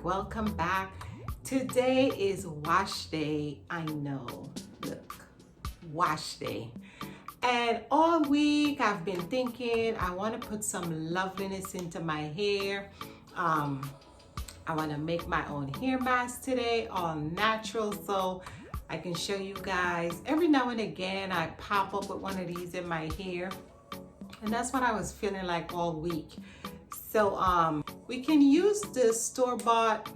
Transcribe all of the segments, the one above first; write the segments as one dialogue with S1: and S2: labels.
S1: welcome back. Today is wash day. I know, look, wash day. And all week I've been thinking I want to put some loveliness into my hair. I want to make my own hair mask today, all natural, so I can show you guys. Every now and again I pop up with one of these in my hair, and that's what I was feeling like all week. So we can use the store-bought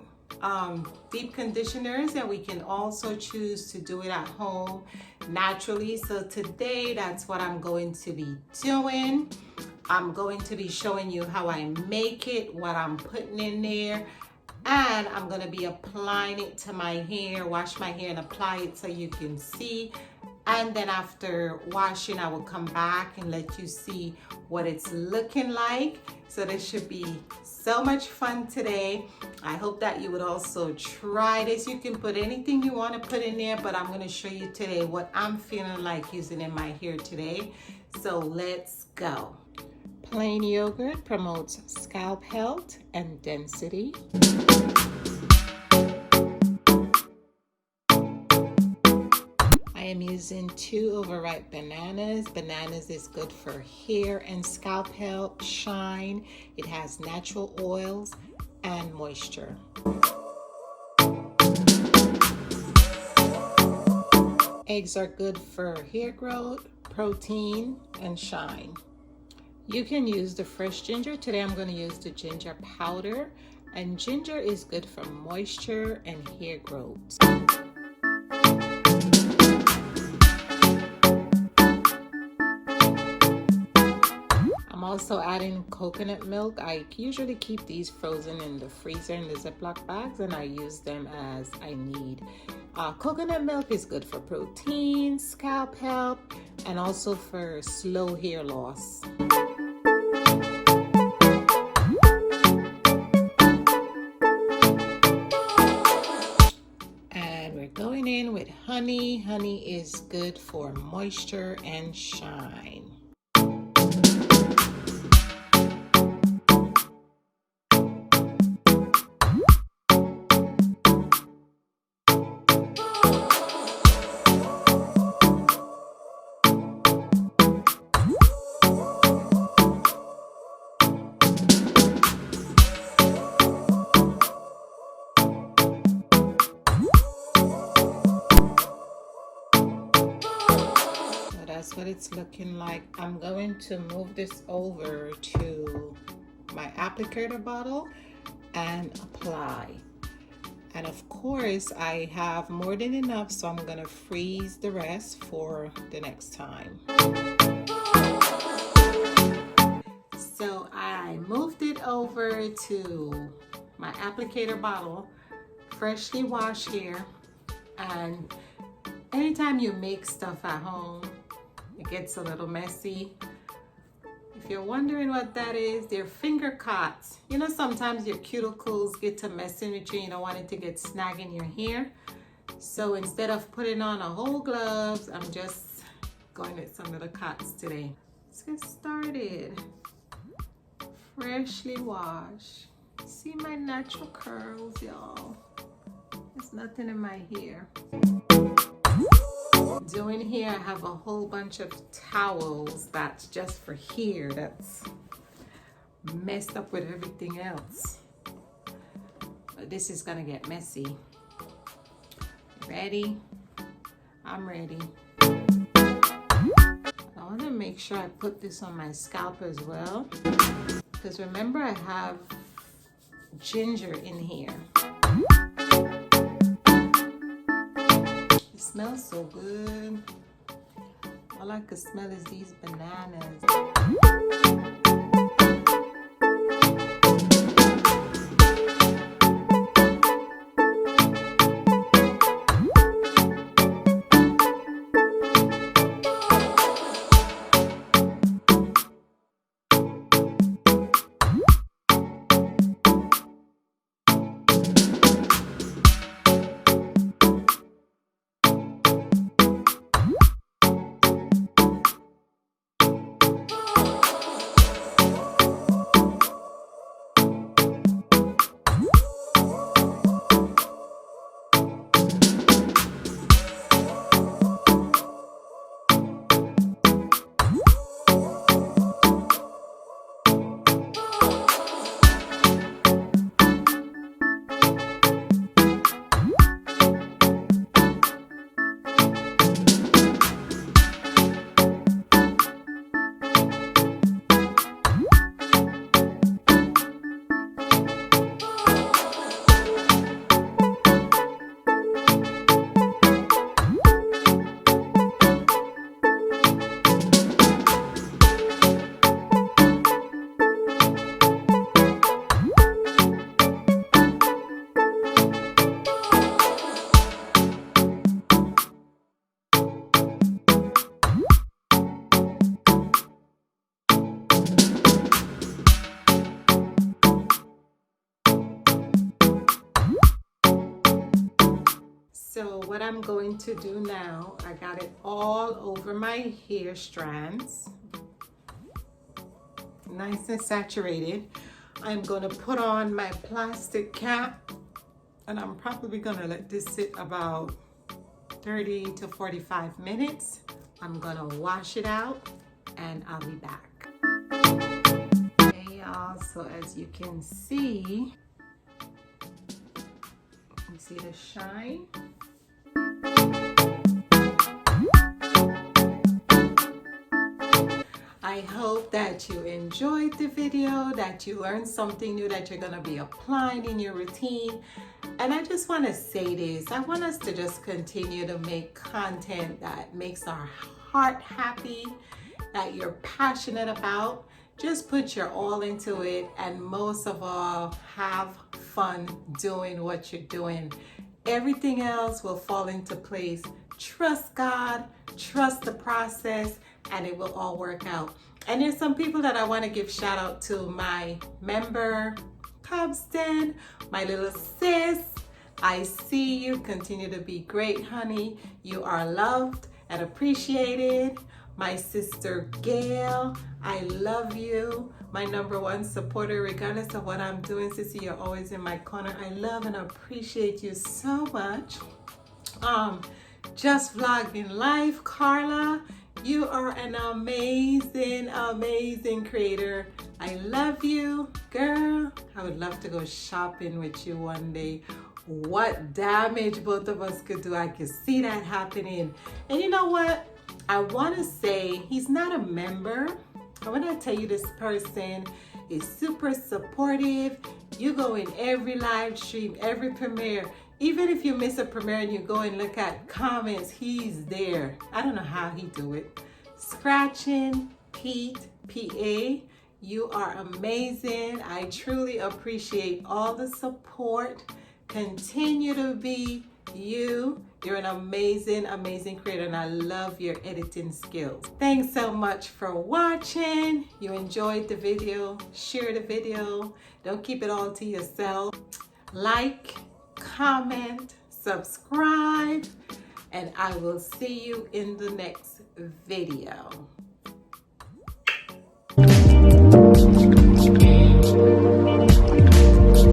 S1: deep conditioners, and we can also choose to do it at home naturally. So today that's what I'm going to be doing. I'm going to be showing you how I make it, what I'm putting in there, and I'm going to be applying it to my hair, wash my hair and apply it so you can see. And then after washing, I will come back and let you see what it's looking like. So this should be so much fun today. I hope that you would also try this. You can put anything you want to put in there, but I'm going to show you today what I'm feeling like using in my hair today. So let's go. Plain yogurt promotes scalp health and density. I am using 2 overripe bananas. Bananas is good for hair and scalp health, shine. It has natural oils and moisture. Eggs are good for hair growth, protein, and shine. You can use the fresh ginger. Today I'm going to use the ginger powder, and ginger is good for moisture and hair growth. I'm also adding coconut milk. I usually keep these frozen in the freezer in the Ziploc bags, and I use them as I need. Coconut milk is good for protein, scalp health, and also for slow hair loss. And we're going in with honey. Honey is good for moisture and shine. That's what it's looking like. I'm going to move this over to my applicator bottle and apply. And of course, I have more than enough, so I'm going to freeze the rest for the next time. So I moved it over to my applicator bottle, freshly washed here. And anytime you make stuff at home, it gets a little messy. If you're wondering what that is, they're finger cots. You know, sometimes your cuticles get to messing with you. You don't want it to get snag in your hair. So instead of putting on a whole gloves, I'm just going with some little cots today. Let's get started. Freshly washed. See my natural curls, y'all. There's nothing in my hair. Doing here, I have a whole bunch of towels that's just for hair that's messed up with everything else. But this is gonna get messy. Ready? I'm ready. I want to make sure I put this on my scalp as well, because remember I have ginger in here. Smells so good. All I could smell is these bananas. what I'm going to do now, I got it all over my hair strands, nice and saturated. I'm gonna put on my plastic cap, and I'm probably gonna let this sit about 30 to 45 minutes. I'm gonna wash it out and I'll be back. Okay, y'all, so as you can see, you see the shine? I hope that you enjoyed the video, that you learned something new that you're gonna be applying in your routine. And I just wanna say this, I want us to just continue to make content that makes our heart happy, that you're passionate about. Just put your all into it, and most of all, have fun doing what you're doing. Everything else will fall into place. Trust God, trust the process, and it will all work out. And there's some people that I want to give shout out to. My member, Cubston, my little sis, I see you. Continue to be great, honey. You are loved and appreciated. My sister Gail, I love you. My #1 supporter, regardless of what I'm doing. Sissy, you're always in my corner. I love and appreciate you so much. Just Vlogging Life, Carla, you are an amazing, amazing creator. I love you, girl. I would love to go shopping with you one day. What damage both of us could do, I could see that happening. And you know what? I want to say he's not a member. I want to tell you this person is super supportive. You go in every live stream, every premiere. Even if you miss a premiere and you go and look at comments, he's there. I don't know how he do it. Scratching Pete, PA, you are amazing. I truly appreciate all the support. Continue to be you. You're an amazing, amazing creator, and I love your editing skills. Thanks so much for watching. You enjoyed the video, share the video. Don't keep it all to yourself. Like, comment, subscribe, and I will see you in the next video.